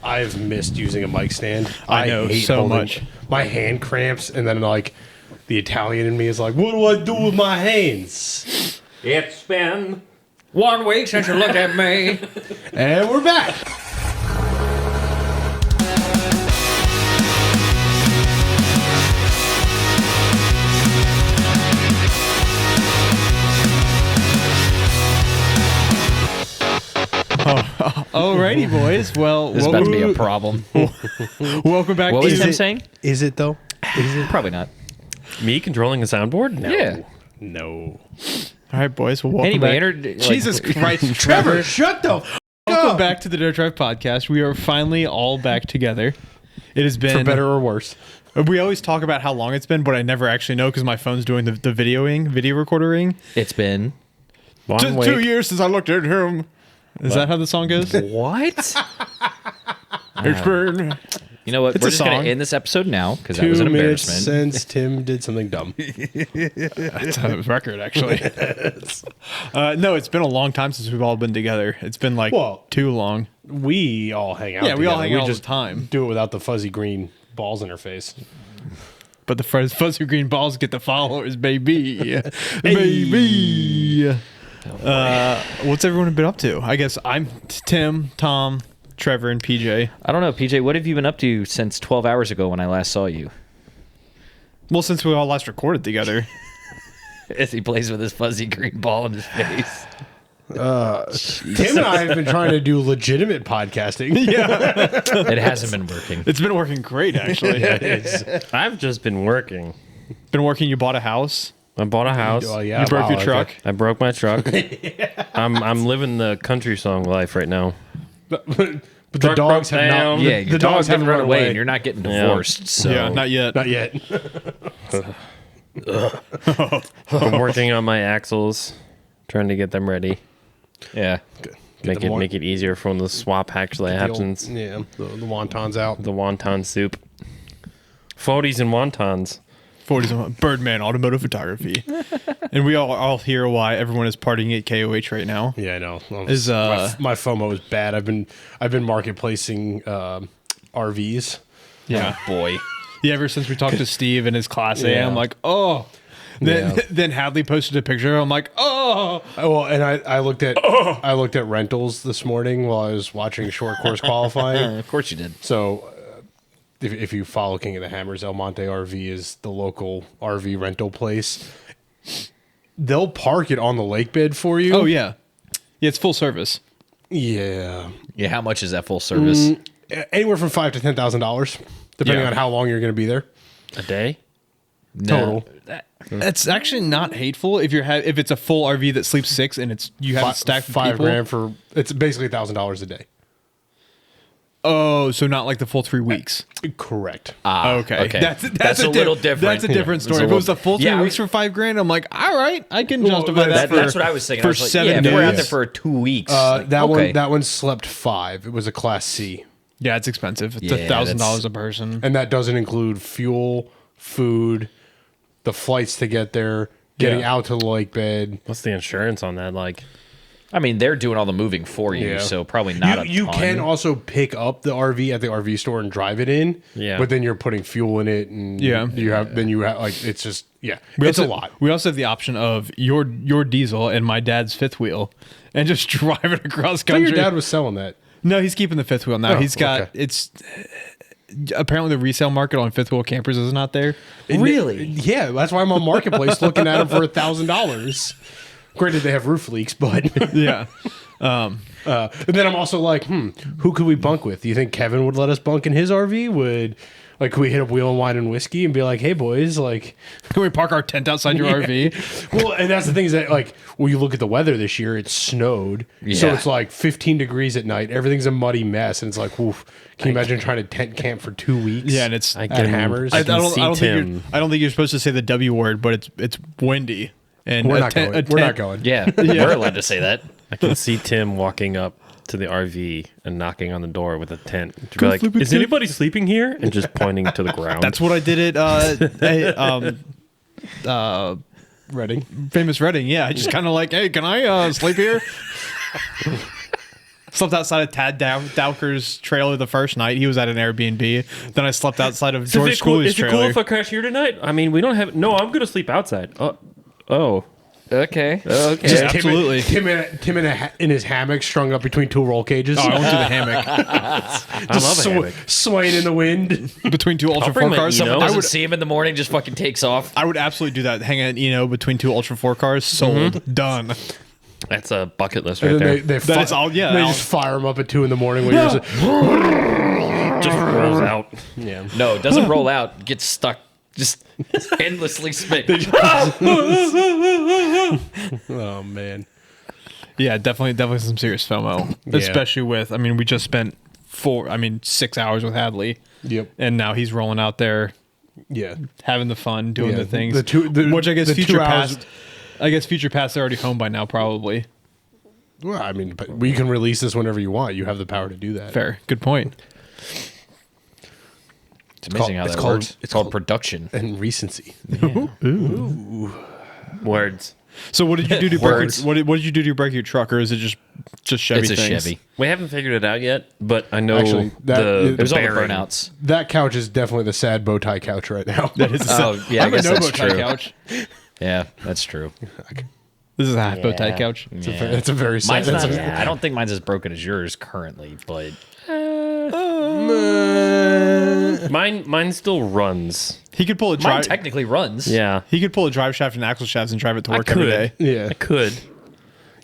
I've missed using a mic stand. I know hate so holding- much. My hand cramps, and then like the Italian in me is like, what do I do with my hands? It's been 1 week since you looked at me. And we're back. Alrighty, boys. Well, This is about to be a problem. welcome back. What was to Tim saying? Is it though? Probably not. Me controlling a soundboard? No. Yeah. No. All right, boys. Well, welcome Anyway, back. Jesus Christ, Trevor, shut the f welcome up. back to the Dirt Drive podcast. We are finally all back together. It has been For better or worse. We always talk about how long it's been, but I never actually know because my phone's doing the video recording. It's been... 2 years since I looked at him. Is that how the song goes? What? It's been You know what? It's We're a just going song. to end this episode now because that 2 was an minutes embarrassment. since Tim did something dumb. It's a record, actually. No, it's been a long time since we've all been together. It's been like too long. We all hang out. Yeah, we all together. hang out all just the time. do it without the fuzzy green balls in her face. But the fuzzy green balls get the followers, baby. Baby. What's everyone been up to? I guess I'm Tim, Tom, Trevor, and PJ. I don't know, PJ, what have you been up to since 12 hours ago when I last saw you? Well, since we all last recorded together. As he plays with his fuzzy green ball in his face. Tim and I have been trying to do legitimate podcasting. Yeah. It hasn't been working. It's been working great, actually. I've just been working. Been working. You bought a house. I bought a house. Oh, yeah, You broke your wow, truck. I broke my truck. I'm living the country song life right now. But the Truck dogs broke have not. down. Yeah, your the dogs haven't didn't run away and you're not getting divorced. So Yeah, not yet. Not yet. I'm working on my axles, trying to get them ready. yeah. Make it easier for when the swap actually happens. Yeah, the wontons out. The wonton soup. 40s and wontons. 40s Birdman Automotive Photography. And we all hear why everyone is partying at KOH right now. Yeah, I know. Is, my FOMO is bad. I've been marketplacing RVs. Yeah. Oh, boy. Yeah, ever since we talked to Steve and his class A, Yeah. I'm like, oh. Then Hadley posted a picture. I'm like, oh. Well, and I looked at rentals this morning while I was watching short course qualifying. Of course you did. So, if you follow King of the Hammers, El Monte RV is the local RV rental place. They'll park it on the lake bed for you. Oh, yeah. Yeah, it's full service. Yeah. Yeah, how much is that full service? Anywhere from $5,000 to $10,000, depending Yeah. on how long you're going to be there. A day? Total. It's actually not hateful if if it's a full RV that sleeps 6 and you have it stacked with people. $5,000 for it's basically $1,000 a day. Oh, so not like the full 3 weeks. Correct. Okay. That's a little different. That's a different It's a story. If it little- was the full 3 Yeah, weeks for $5,000, I'm like, all right, I can justify that's that. That's what I was thinking. for I was like, 7 yeah, if we're out days. there for 2 weeks. That one slept 5. It was a Class C, Yeah, it's expensive. It's Yeah, $1,000 a person. and that doesn't include fuel, food, the flights to get there, getting Yeah. out to the lake bed. What's the insurance on that like? I mean, they're doing all the moving for you, Yeah. so probably not You a ton. can also pick up the RV at the RV store and drive it in. Yeah. But then you're putting fuel in it, and you have like it's just it's a lot. We also have the option of your diesel and my dad's fifth wheel, and just drive it across So country. your dad was selling that. No, he's keeping the fifth wheel now. Oh, He's got okay. it's apparently the resale market on fifth wheel campers is not there. Really? Yeah, that's why I'm on Marketplace looking at them for $1,000. Granted, they have roof leaks, but Yeah. and then I'm also like, who could we bunk with? Do you think Kevin would let us bunk in his RV? Could we hit up Wheel and Wine and Whiskey and be like, hey boys, like, Can we park our tent outside your RV? well, and that's the thing is that when you look at the weather this year, it snowed, so Yeah. it's like 15 degrees at night. Everything's a muddy mess, and it's like, oof. Can you imagine trying to tent camp for 2 weeks? Yeah, and it's I at Hammers. I can see Tim. I don't think you're supposed to say the W word, but it's windy. And We're a not tent- going. a We're not tent- going. Yeah, we're allowed to say that. I can see Tim walking up to the RV and knocking on the door with a tent. To be Go like, sleep with is Tim." anybody sleeping here? And just pointing to the ground. That's what I did at Reading. Famous Reading. Yeah, I just kind of like, hey, can I sleep here? Slept outside of Tad Dowker's trailer the first night. He was at an Airbnb. Then I slept outside of George Schooley's Is it trailer. cool if I crash here tonight? I mean, we don't have. No, I'm gonna sleep outside. Oh. Okay. Just Okay. absolutely. Tim in his hammock, strung up between two roll cages. Oh, I went to the hammock I love a hammock. Swaying in the wind. between two Ultra bring 4 my cars. Eno. Someone I doesn't would, see him in the morning, just fucking takes off. I would absolutely do that. Hang an Eno between two Ultra 4 cars. Sold. Done. That's a bucket list right And there. then they That is all- yeah, They I'll- just fire them up at 2 a.m. when you're just, Just rolls out. yeah. No, it doesn't roll out. Gets stuck. Just endlessly spinning. Oh man. Yeah, definitely some serious FOMO. Yeah. Especially with, I mean, we just spent 6 hours with Hadley. Yep. And now he's rolling out there, Yeah. having the fun, doing Yeah, the things. which I guess the 2 future hours- past. I guess future past are already home by now, probably. Well, I mean, but we can release this whenever you want. You have the power to do that. Fair. Good point. It's amazing how it's that called- works. it's It's called called- production. And recency. Words. So what did you do to break your, Words. what did you do to break your truck, or is it just Chevy It's a things? Chevy. We haven't figured it out yet, but I know Actually, that- It was all the bearing. burnouts. That couch is definitely the sad bow tie couch right now. That is Oh, yeah, I I'm a guess no that's bow tie true. couch. Yeah, that's true. This is a half bow tie Yeah. couch. It's a very sad. Mine's that's not. a- I don't think mine's as broken as yours currently, but Mine still runs. He could pull a mine drive. technically runs. Yeah. He could pull a drive shaft and axle shafts and drive it to I work every could. day. Yeah. I could.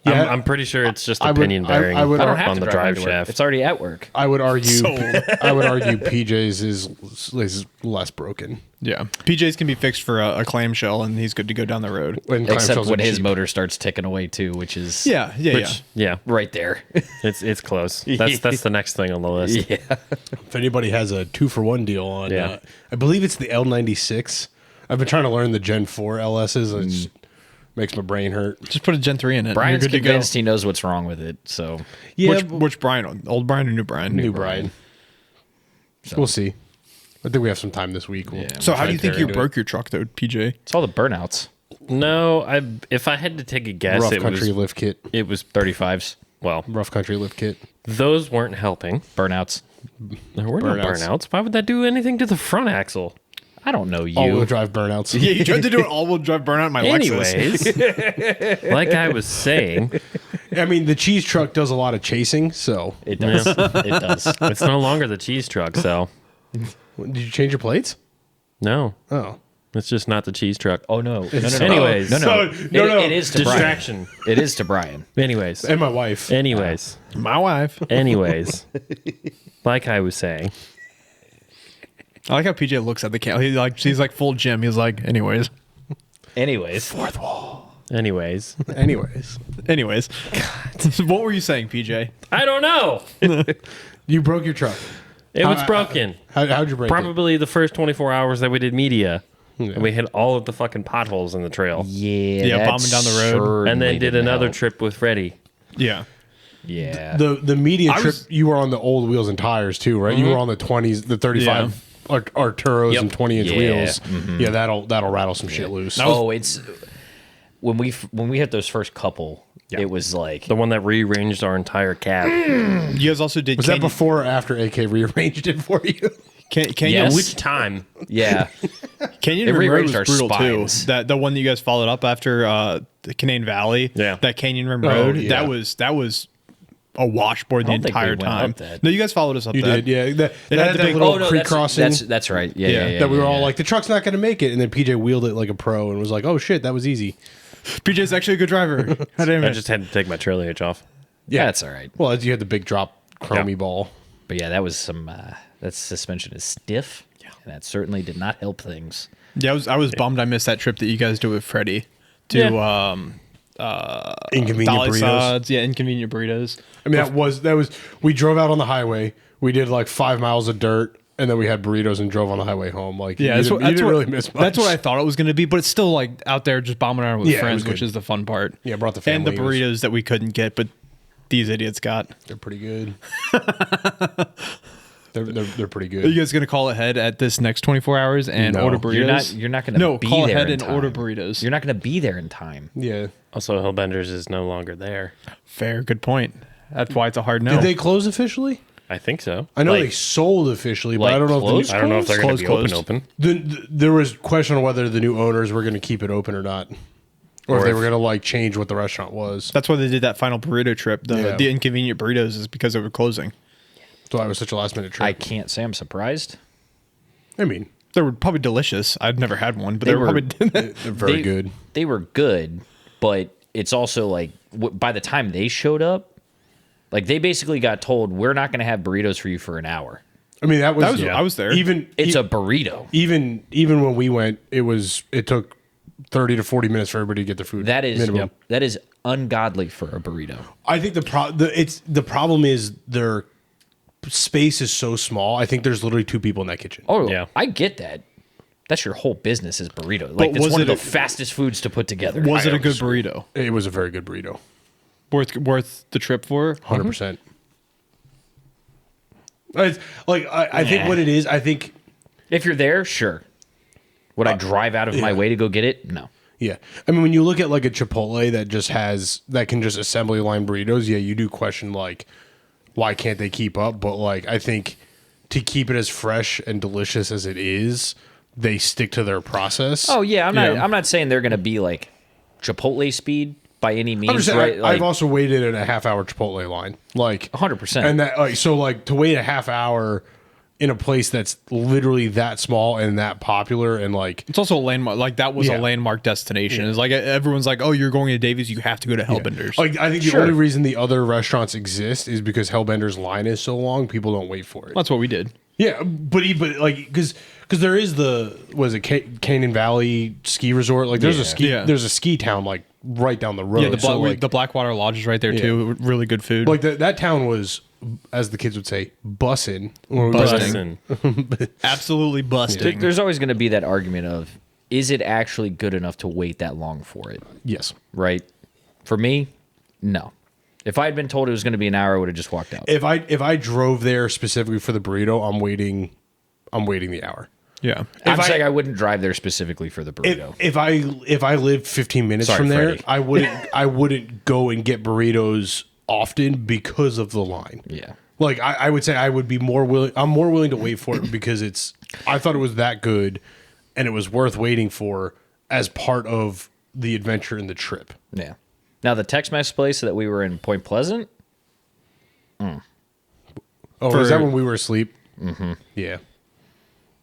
Yeah. I'm pretty sure it's just I a would- pinion bearing I would- I don't have on to the drive drive mine to work. shaft. It's already at work. I would argue. Sold. I would argue PJ's is less broken. Yeah. PJs can be fixed for a clamshell, and he's good to go down the road. When Except clamshells when are his cheap. motor starts ticking away too, which is Yeah. Yeah, right there. it's close. That's the next thing on the list. yeah. If anybody has a 2-for-1 deal on, Yeah. I believe it's the L96. I've been trying to learn the Gen 4 LSs. It just makes my brain hurt. Just put a Gen 3 in it. Brian's and you're good convinced to he knows what's wrong with it. So Yeah, Which Brian? Old Brian or new Brian? new Brian. We'll see. I think we have some time this week. We'll So how try do you and think tear you into broke your truck, though, PJ? it's all the burnouts. No, if I had to take a it. guess, Rough it country was lift kit. 35s well, Rough country lift kit. those weren't helping. burnouts. There were no Burnouts. burnouts. Why would that do anything to the front axle? I don't know you. All-wheel drive burnouts. Yeah, you tried to do an all-wheel drive burnout in my Lexus. Anyways, like I was saying, I mean, the cheese truck does a lot of chasing, so. It does. It does. it's no longer the cheese truck. So Did you change your plates? no, Oh. it's just not the cheese truck. Oh no. No. Anyways. no. So- no. It is to Distraction. Brian. It is to Brian. Anyways, And my wife. My wife. anyways, like I was saying, I like how PJ looks at the cat. He's like full Jim. He's like, anyways. Anyways, anyways, Anyways. What were you saying, PJ? I don't know. You broke your truck. It was broken. How'd you break it? Probably the first 24 hours that we did media. Yeah. And we hit all of the fucking potholes in the trail. yeah, Yeah, that bombing down the road. certainly And then did didn't another help. trip with Freddie. Yeah. Yeah. The media I trip, was- you were on the old wheels and tires too, right? You were on the 20s, the 35 Arturos Yep. and 20-inch Yeah. wheels. Yeah, that'll rattle some shit loose. It's when we hit those first couple, it was like The one that rearranged our entire cab. You guys also did Was that before or after AK rearranged it for you? Canyon, Yes. Which time? yeah. Canyon It Rim Road rearranged was our brutal spines. too. That the one that you guys followed up after the Canaan Valley. Yeah. That Canyon Rim Oh, Road. yeah. That was a washboard the I don't think we entire went time. up that. No, you guys followed us up You that. did, yeah. That It had had that the big- little creek crossing. That's right. Yeah. that we were all yeah. like, the truck's not going to make it. And then PJ wheeled it like a pro and was like, oh shit, that was easy. PJ's actually a good driver. God damn I it. just had to take my trail hitch off. Yeah, that's all right. Well, as you had the big drop chromey Yeah. ball. But yeah, that was some. That suspension is stiff, and that certainly did not help things. Yeah, I was bummed I missed that trip that you guys did with Freddie to Inconvenient Dolly burritos. Sods. Yeah, inconvenient burritos. I mean, that was, we drove out on the highway. We did like 5 miles of dirt. And then we had burritos and drove on the highway home. Like, Yeah, you didn't really miss much. That's what I thought it was going to be, but it's still like out there just bombing around with Yeah, it friends, was good. which is the fun part. Yeah, brought the and the family. It was- burritos that we couldn't get, but these idiots got. They're pretty good. they're pretty Are you good. guys going to call ahead at this next 24 hours and No. order burritos? You're not going to No, be call there ahead in and time. order burritos. You're not going to be there in time. Yeah. Also, Hellbenders is no longer there. Fair, good point. That's why it's a hard no. Did they close officially? I think so. I know Like- they sold officially, but I like don't know closed? if I don't know if they're going to be Closed. open. there was question on whether the new owners were going to keep it open or not, or if they were going to like change what the restaurant was. That's why they did that final burrito trip. Yeah. The inconvenient burritos is because they were closing. That's why it was such a last minute trip. I can't say I'm surprised. I mean, They were probably delicious. I'd never had one, but They they were were- probably. they're very They- good. They were good, but it's also like by the time they showed up, like they basically got told we're not going to have burritos for you for an hour. I mean, that was I was there. Even It's a burrito. even when we went, it took 30 to 40 minutes for everybody to get their food. That is minimum. that is ungodly for a burrito. I think the problem is their space is so small. I think there's literally 2 people in that kitchen. Oh, Yeah. I get that. That's your whole business is burrito. Like that's was one of it the a- fastest foods to put together. Was it a good burrito? It was a very good burrito. Worth the trip for? 100%. It's, like I think what it is, I think If you're there, sure. Would I drive out of my yeah. way to go get it? No. yeah. I mean, when you look at like a Chipotle that can just assembly line burritos, yeah, you do question like why can't they keep up? But like I think to keep it as fresh and delicious as it is, they stick to their process. Oh yeah, Yeah. I'm not saying they're gonna be like Chipotle speed by any I'm means, just saying, right? Like, I've also waited in a half-hour Chipotle line, like 100%. and that like so like to wait a half hour in a place that's literally that small and that popular and like It's also a landmark. Like that was Yeah. a landmark destination. It's like everyone's like, "Oh, you're going to Davies. You have to go to Hellbender's." like I think the Sure. only reason the other restaurants exist is because Hellbender's line is so long, people don't wait for it. That's what we did. Yeah, but like because there is Canyon Valley ski resort. Like there's Yeah. there's a ski town like right down the road. Yeah, so, the Blackwater Lodge is right there too. Really good food. like that town was, as the kids would say, bussin'. When we were Bussin'. Listen, absolutely busting. there's always going to be that argument of is it actually good enough to wait that long for it? Yes. Right? For me, no. If I had been told it was going to be an hour, I would have just walked out. If I drove there specifically for the burrito, I'm waiting the hour. Yeah. I'm I- saying I wouldn't drive there specifically for the burrito. If I lived 15 minutes Sorry, from there, Freddie. I wouldn't go and get burritos often because of the line. Yeah. Like I would say I would be more willing. I'm more willing to wait for it because I thought it was that good, and it was worth waiting for as part of the adventure and the trip. Yeah. Now the Tex-Mex place that we were in Point Pleasant. Oh, For- is that when we were asleep? Mm-hmm. Yeah.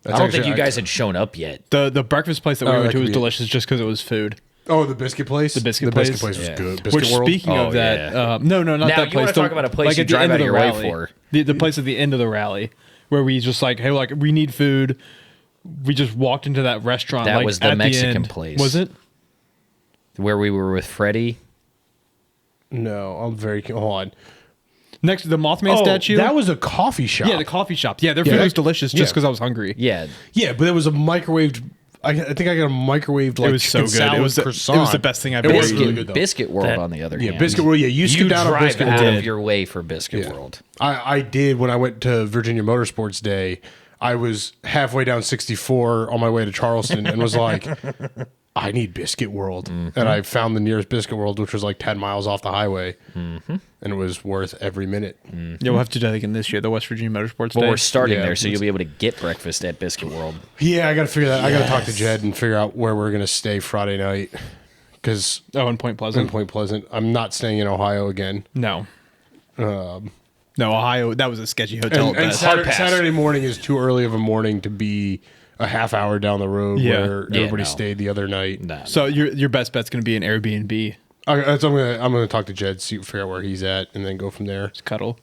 I don't think you guys had shown up yet. The breakfast place that we Oh, went that to could was be it. delicious just because it was food. Oh, the biscuit place. The biscuit biscuit place? place was Yeah. good. Biscuit Which, World. speaking Oh, of that, yeah. no, not Now, that you place. wanna talk about a place you at the drive end out of the your way rally. for. The place at the end of the rally, where we just like, hey, like we need food. We just walked into that restaurant. That like, was the at Mexican end. place. Was it? Where we were with Freddie. No, I'm very. Hold on. Next to the Mothman statue. That was a coffee shop. yeah, the coffee shop. Yeah, their food that- was delicious just yeah. because I was hungry. Yeah. Yeah, but it was a microwaved. I think I got a microwaved like It was so chicken good. It salad was the- it croissant. was the best thing I've It ever was eaten. really good though. Biscuit World, on the other hand. Biscuit World. Yeah, you skip down on drive Biscuit out World. of your way for Biscuit World. I did when I went to Virginia Motorsports Day. I was halfway down 64 on my way to Charleston and was like, I need Biscuit World. And I found the nearest Biscuit World, which was like 10 miles off the highway. And it was worth every minute. Yeah, we'll have to do that again this year. The West Virginia Motorsports But Day. we're starting Yeah, there, so you'll be able to get breakfast at Biscuit World. Yeah, I got to figure that. I got to talk to Jed and figure out where we're going to stay Friday night. Because in Point in Pleasant. Point Pleasant, I'm not staying in Ohio again. No. No, Ohio. That was a sketchy hotel. And, at and best. Saturday morning is too early of a morning to be a half hour down the road Yeah. where Yeah, everybody no. stayed the other night. Nah. So your best bet's going to be an Airbnb. I'm gonna talk to Jed, figure out where he's at, and then go from there. Just cuddle.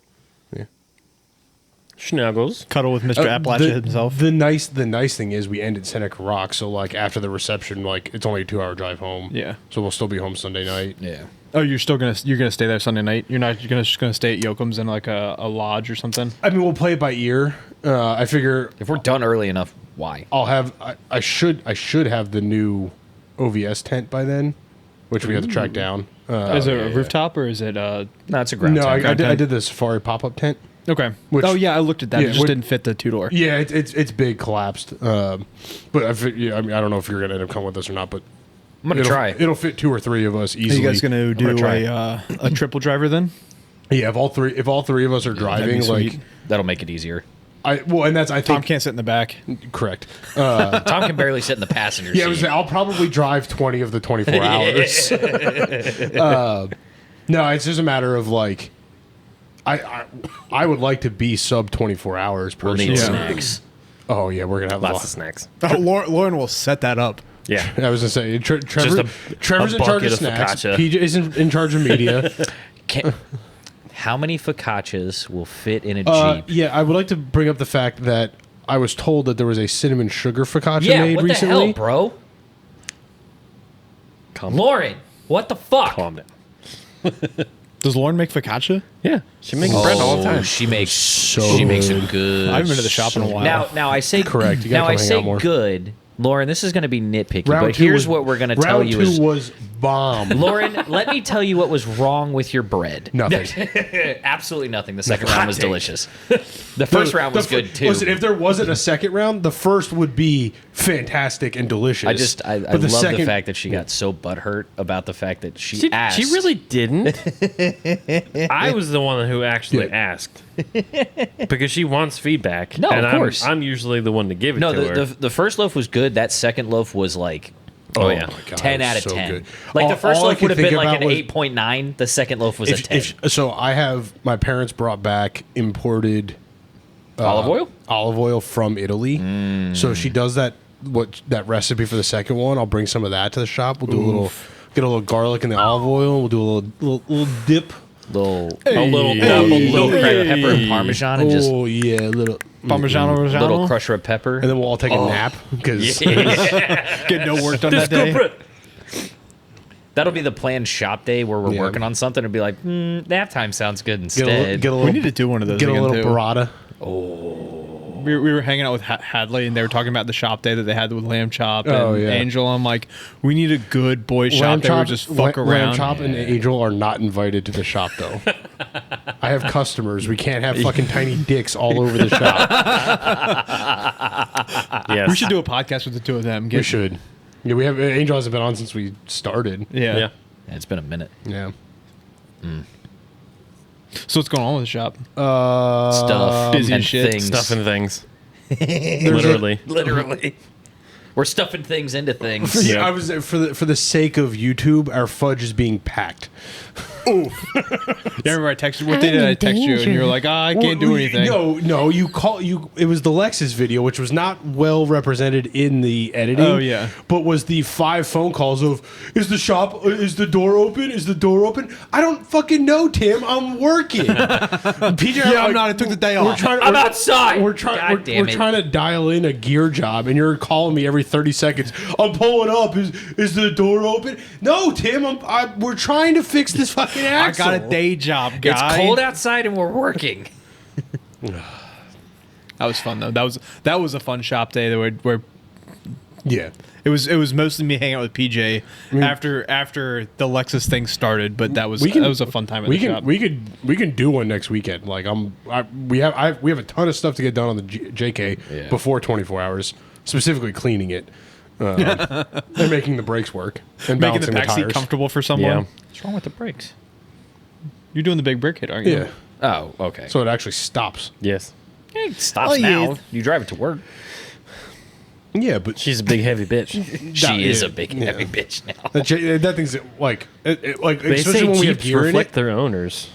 Schnuggles. Cuddle with Mr. Appalachia himself. The nice thing is we end at Seneca Rock, so like after the reception, like it's only a 2-hour drive home. Yeah. So we'll still be home Sunday night. Yeah. Oh, you're gonna stay there Sunday night. You're not just gonna stay at Yoakum's in like a lodge or something. I mean, we'll play it by ear. I figure If we're done early enough, why? I'll have I should have the new OVS tent by then, which we have to track down. Is it a rooftop or is it No, it's a ground No, tent. I did the Safari pop-up tent. okay? Which- oh yeah, I looked at that. yeah, it just which- didn't fit the two door. Yeah, it's big, collapsed. But I mean, I don't know if you're gonna end up coming with us or not, but I'm going to try. It'll fit 2 or 3 of us Are easily. you guys gonna do try a triple driver then? Yeah, if all three of us are driving, be like sweet. That'll make it easier. I Tom think can't sit in the back. correct. Tom can barely sit in the passenger Yeah, seat. I'll probably drive 20 of the 24 hours. No, it's just a matter of like, I would like to be sub 24 hours We'll personally. need snacks. Oh yeah, we're gonna have Lots of snacks. Oh, Lauren will set that up. Yeah. I was gonna say Trevor's a in charge bucket of of snacks. focaccia. PJ is in charge of media. How many focaccias will fit in a Jeep? Yeah, I would like to bring up the fact that I was told that there was a cinnamon sugar focaccia Yeah, made what recently. the hell, bro? Lauren, what the fuck? Calm down. Does Lauren make focaccia? Yeah. She makes bread all the time. She makes good. it good. I haven't been to the shop in a while. Now I say Correct. You gotta Now come I hang say out more. good, Lauren. This is going to be nitpicky, Round but two here's was- what we're going to tell round you two is was bomb. Lauren. Let me tell you what was wrong with your bread. Nothing. Absolutely nothing. The second round was delicious. The first round was good too. Listen, if there wasn't a second round, the first would be fantastic and delicious. I But love second- the fact that she got so butthurt about the fact that she asked. She really didn't. I was the one who actually Yeah. asked because she wants feedback. No, and of course. I'm usually the one to give it No, to her. the first loaf was good. That second loaf was like, Oh, yeah. my God, 10 it was out of so 10. good. Like the All- first all I loaf could would have think been like about an was- 8.9. The second loaf was a 10. So I have my parents brought back imported Olive oil from Italy. So she does that recipe for the second one. I'll bring some of that to the shop. We'll do get a little garlic in the olive oil. We'll do a little dip. a little Hey. crack of pepper and Parmesan and just Oh yeah, a little Parmigiano Reggiano. little crusher of pepper. And then we'll all take a nap because Get no work done that day. That'll be the planned shop day where we're Yeah. working on something and be like, nap time sounds good get a instead. We need to do one of those get a again, little too. burrata. We were hanging out with Hadley, and they were talking about the shop day that they had with Lamb Chop and Oh, yeah. Angel. I'm like, we need a good boy shop day where we just fuck around. Lamb Chop and Angel are not invited to the shop though. I have customers. We can't have fucking tiny dicks all over the shop. Yes. We should do a podcast with the two of them. We should. Yeah, we have Angel hasn't been on since we started. Yeah. Yeah. Yeah, it's been a minute. Yeah. So what's going on with the shop? Stuff busy and as shit. things. Stuffing things. Literally. Literally. We're stuffing things into things. Yeah, I was for the sake of YouTube, our fudge is being packed. Yeah, remember I texted. What day did I text you? And you were like, I can't do anything. No, you. It was the Lexus video, which was not well represented in the editing. Oh, yeah. but was the 5 phone calls of is the door open? Is the door open? I don't fucking know, Tim. I'm working. PJ, Yeah, I'm not. I took the day off. I'm outside. We're God damn it. trying to dial in a gear job, and you're calling me every 30 seconds. I'm pulling up. Is the door open? No, Tim. We're trying to fix this fucking I axle. got a day job, guy. It's cold outside and we're working. That was fun though. That was a fun shop day where Yeah. it was mostly me hanging out with PJ after the Lexus thing started. But that was a fun time at the shop. We can do one next weekend. Like we have a ton of stuff to get done on the JK before 24 hours. Specifically cleaning it, and making the brakes work and Making the balancing the backseat tires. comfortable for someone. Yeah. What's wrong with the brakes? You're doing the big brick hit, aren't you? Yeah, Oh, okay. so it actually stops. Yes. It stops Oh, yeah. now. You drive it to work. Yeah, but She's a big heavy bitch. She is yeah, a big yeah. heavy bitch now. that thing's like like They especially say when we have Jeeps gear in reflect it. their owners.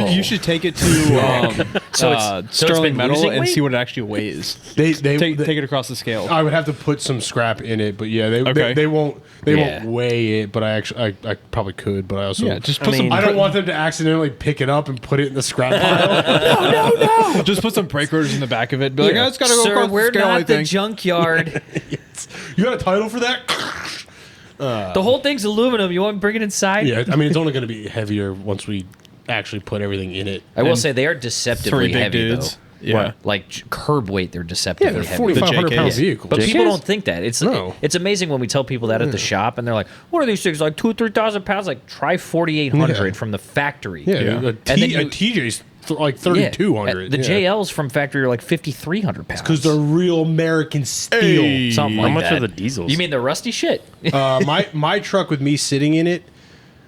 You should take it to So it's Sterling been Metal losing and weight? see what it actually weighs. They Take it across the scale. I would have to put some scrap in it, but yeah, Okay. they won't Yeah. won't weigh it. But I probably could, but I also Yeah, just put I mean- I don't want them to accidentally pick it up and put it in the scrap pile. just put some brake rotors in the back of it. Be like, Yeah. oh, it's got to go Sir, across we're the scale. I not the think. junkyard. You got a title for that? The whole thing's aluminum. You want me to bring it inside? Yeah, I mean it's only going to be heavier once we actually put everything in it. I will And say they are 3 deceptively big heavy dudes. though. Yeah. Like curb weight, they're deceptively Yeah, they're heavy. 4,500 The pound JKs. vehicles. But JKs? people don't think that. No. It's amazing when we tell people that at the shop and they're like, "What are these things like 2,000-3,000 pounds?" Like try 4,800 Yeah. from the factory. Yeah, Yeah. A And then you- TJ's like Yeah. 3,200. The JLs from factory are like 5,300 pounds. because they're real American steel. Hey. something How like much that. are the diesels? You mean the rusty shit? My truck with me sitting in it,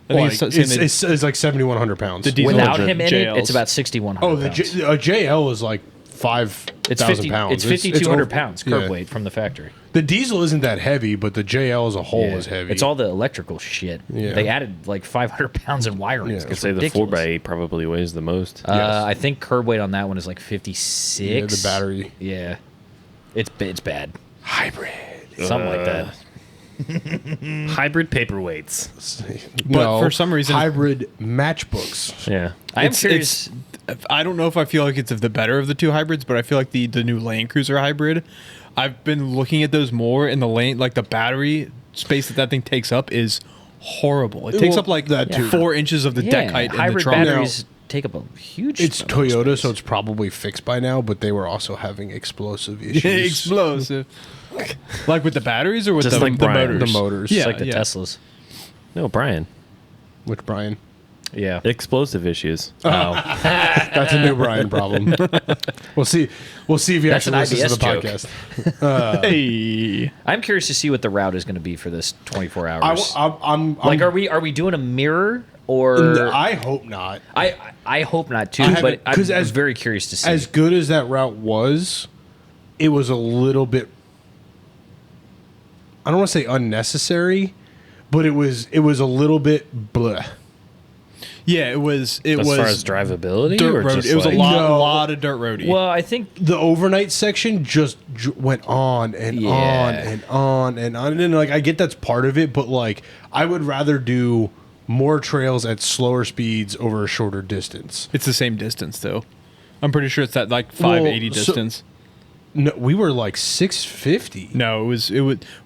I think Like, saying that it's like 7,100 pounds. The diesel- Without the him in it, JLs. it's about 6,100 Oh, the pounds. JL is like 5,000 It's 50. pounds. It's 5,200 over- pounds curb yeah. weight from the factory. The diesel isn't that heavy, but the JL as a whole Yeah. is heavy. It's all the electrical shit. Yeah. They added like 500 pounds in wiring. Yeah. It's I I'd say the ridiculous. 4x8 probably weighs the most. Yes. I think curb weight on that one is like 56. Yeah, the battery. Yeah. It's bad. hybrid. Something like that. Hybrid paperweights. But for some reason- hybrid matchbooks. Yeah. I am curious. I don't know if I feel like it's the better of the two hybrids, but I feel like the new Land Cruiser hybrid. I've been looking at those more, and the lane, like the battery space that thing takes up is horrible. It takes Well, up like that too. 4 inches of the deck height in the hybrid trunk. batteries take up a huge. It's amount of Toyota, space. so it's probably fixed by now, but they were also having explosive issues. Explosive. Like with the batteries or with Just the, like the Brian. motors? The motors. Yeah, It's like the yeah. Teslas. No, Brian. Which Brian? Yeah. Explosive issues. That's a new Brian problem. We'll see. We'll see if he That's actually an listens to the IBS podcast. Hey. I'm curious to see what the route is going to be for this 24 I, hours. I'm like, are we doing a mirror or? I hope not. I hope not too, I but haven't- I'm 'cause as- very curious to see. As good as that route was, it was a little bit. I don't want to say unnecessary, but it was a little bit bleh. Yeah, it was. It As was far as drivability, dirt or road. just It was like, a lot, No. lot of dirt roady. well, I think The overnight section just went on and Yeah. on and on and on. And like, I get that's part of it, but like, I would rather do more trails at slower speeds over a shorter distance. It's the same distance though. I'm pretty sure it's that like 580 Well, so- distance. No, we were like 650. No, it was.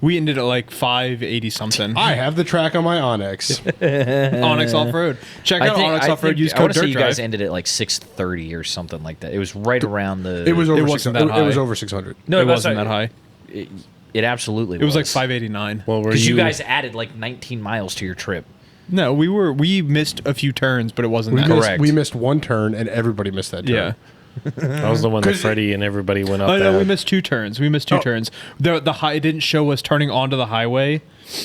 We ended at like 580 something. I have the track on my Onyx. Onyx Off Road. Check out Onyx Off Road. Use I want code to say you Dirt guys Drive. ended at like 6:30 or something like that. It was right around the. It was over. wasn't 600. that It was high. over 600. No, It that's wasn't not- that high. It absolutely. It was like 589. well, were because you guys added like 19 miles to your trip. No, we missed a few turns, but it wasn't that. Correct. We missed one turn, and everybody missed that turn. Yeah. That was the one that Freddie and everybody went up. Oh no, we at. missed 2 turns. We missed 2 Oh. turns. The high didn't show us turning onto the highway,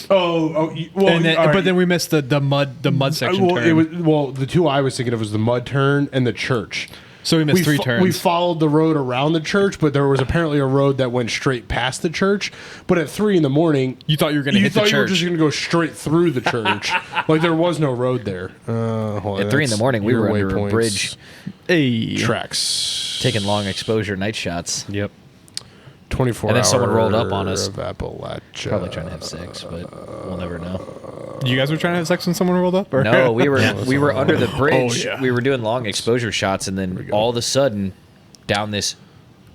Well, and then, all right. but then we missed the mud section well, turn. it was the two I was thinking of was the mud turn and the church. So we missed 3 fo- turns. We followed the road around the church, but there was apparently a road that went straight past the church. But at 3 a.m, You thought you were gonna hit the thought you were church. just going to go straight through the church, like there was no road there. At 3 a.m, we were under a bridge Hey. Tracks taking long exposure night shots. Yep. 24 And then hours someone rolled up on us. of Appalachia. Probably trying to have sex, but we'll never know. You guys were trying to have sex when someone rolled up? Or? No, we were under the bridge. Oh, yeah. We were doing long exposure shots, and then all of a sudden, down this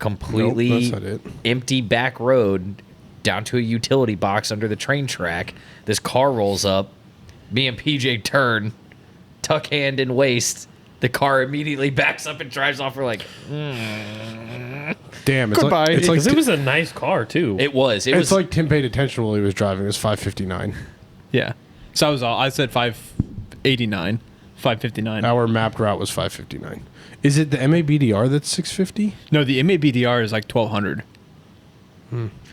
completely Nope, that's not it. empty back road, down to a utility box under the train track, this car rolls up. Me and PJ turn, tuck hand in waist. The car immediately backs up and drives off. We're like, Damn, it's Goodbye. like it's like Because it was a nice car too. it was. It it's was like Tim paid attention while he was driving. It was 5:59. Yeah. So I was all. I said 589, 559. Our mapped route was 5:59. Is it the MABDR that's 650? No, the MABDR is like 1200.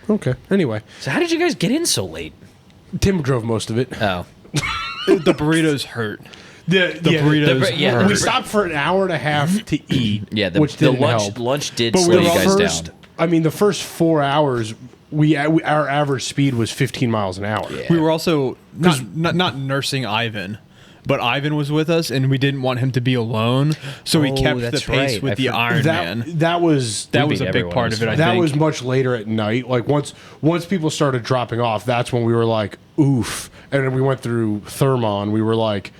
Okay. Anyway, So how did you guys get in so late? Tim drove most of it. Oh, The burritos hurt. The burritos yeah, hurt. We stopped for an hour and a half to eat. yeah. which The didn't help. lunch did But slow we you were guys first. down. I mean, the first 4 hours, our average speed was 15 miles an hour. Yeah. We were also not nursing Ivan, but Ivan was with us, and we didn't want him to be alone, so we Oh, kept the that's pace right. with I the forgot. Iron Man. That was That was beat a big everyone part else. of it. I that think. was much later at night. Like once people started dropping off, that's when we were like, oof. And then we went through Thermon. We were like,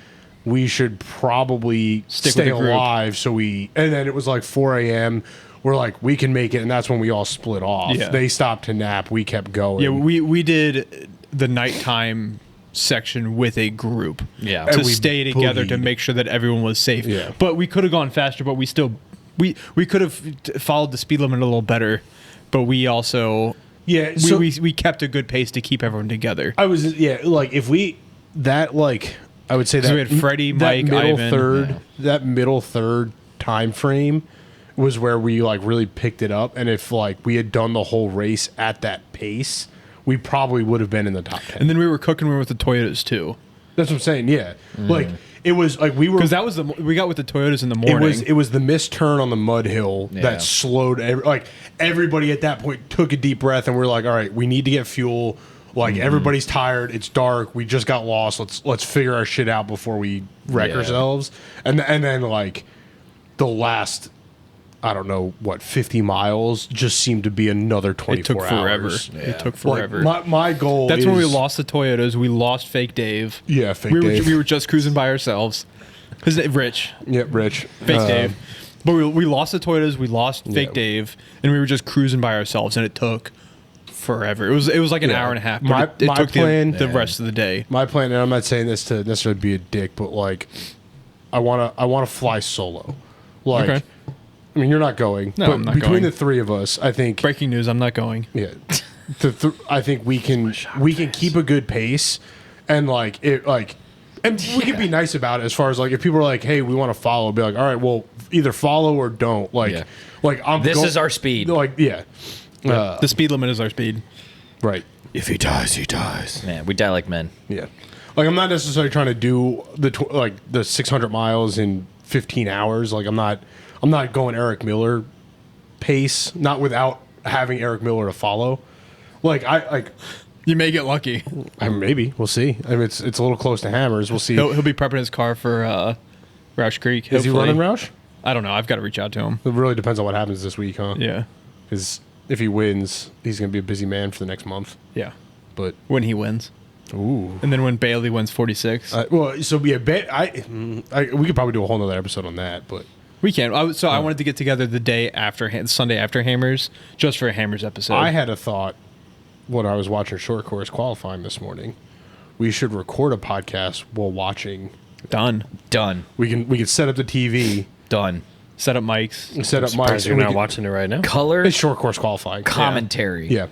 we should probably Stick with stay the group. alive. And then it was like 4 a.m. We're like, we can make it. And that's when we all split off. Yeah. They stopped to nap. We kept going. Yeah, we did the nighttime section with a group. Yeah. To And we stay together to boogied. make sure that everyone was safe. Yeah. But we could have gone faster, but we still we could have followed the speed limit a little better, but we also Yeah. we, So we kept a good pace to keep everyone together. I was, like if I would say that So we had Freddie, Mike, Ivan. that middle third time frame was where we like really picked it up. And if like we had done the whole race at that pace, we probably would have been in the top 10. And then we were cooking with the Toyotas too. That's what I'm saying. Yeah, like it was like we were Because that was we got with the Toyotas in the morning. It was the missed turn on the mud hill Yeah. that slowed. Everybody at that point took a deep breath and we're like, all right, we need to get fuel. Like everybody's tired. It's dark. We just got lost. Let's figure our shit out before we wreck Yeah. ourselves. And then like the last, I don't know what, 50 miles just seemed to be another 24 it took forever. hours. It took Like, forever. my goal. That's is, when we lost the Toyotas. We lost Fake Dave. Yeah, fake we Dave. we were just cruising by ourselves. Rich. Yeah, Rich. Fake Dave. But we lost the Toyotas. We lost Fake Yeah. Dave, and we were just cruising by ourselves, and it took forever. It was like an Yeah. hour and a half. My- But it my took plan- the rest of the day. My plan, and I'm not saying this to necessarily be a dick, but like, I wanna fly solo. Like, Okay. I mean, you're not going. No, but I'm not between going. the three of us, I think. Breaking news: I'm not going. Yeah, I think we can keep a good pace, and like it like. And we can be nice about it as far as like if people are like, "Hey, we want to follow," be like, "All right, well, either follow or don't." Like, Yeah. like I'm. This is our speed. Like, yeah, The speed limit is our speed. right. If he dies, he dies. Man, we die like men. Yeah, like I'm not necessarily trying to do the 600 miles in 15 hours. Like I'm not going Eric Miller pace. Not without having Eric Miller to follow. You may get lucky. Maybe we'll see. I mean, it's a little close to hammers. We'll see. He'll be prepping his car for Roush Creek. Is he hopefully. running Roush? I don't know. I've got to reach out to him. It really depends on what happens this week, huh? Yeah. Because if he wins, he's going to be a busy man for the next month. Yeah. But When he wins. ooh, And then when Bailey wins 46. well, so yeah, we could probably do a whole nother episode on that. But We can. I wanted to get together the day after, Sunday after Hammers, just for a Hammers episode. I had a thought when I was watching short course qualifying this morning. We should record a podcast while watching. Done. Done. We could set up the TV, Done. Set up mics. set up Surprised mics. you're and we not could- watching it right now. Color It's short course qualifying. commentary. Yeah,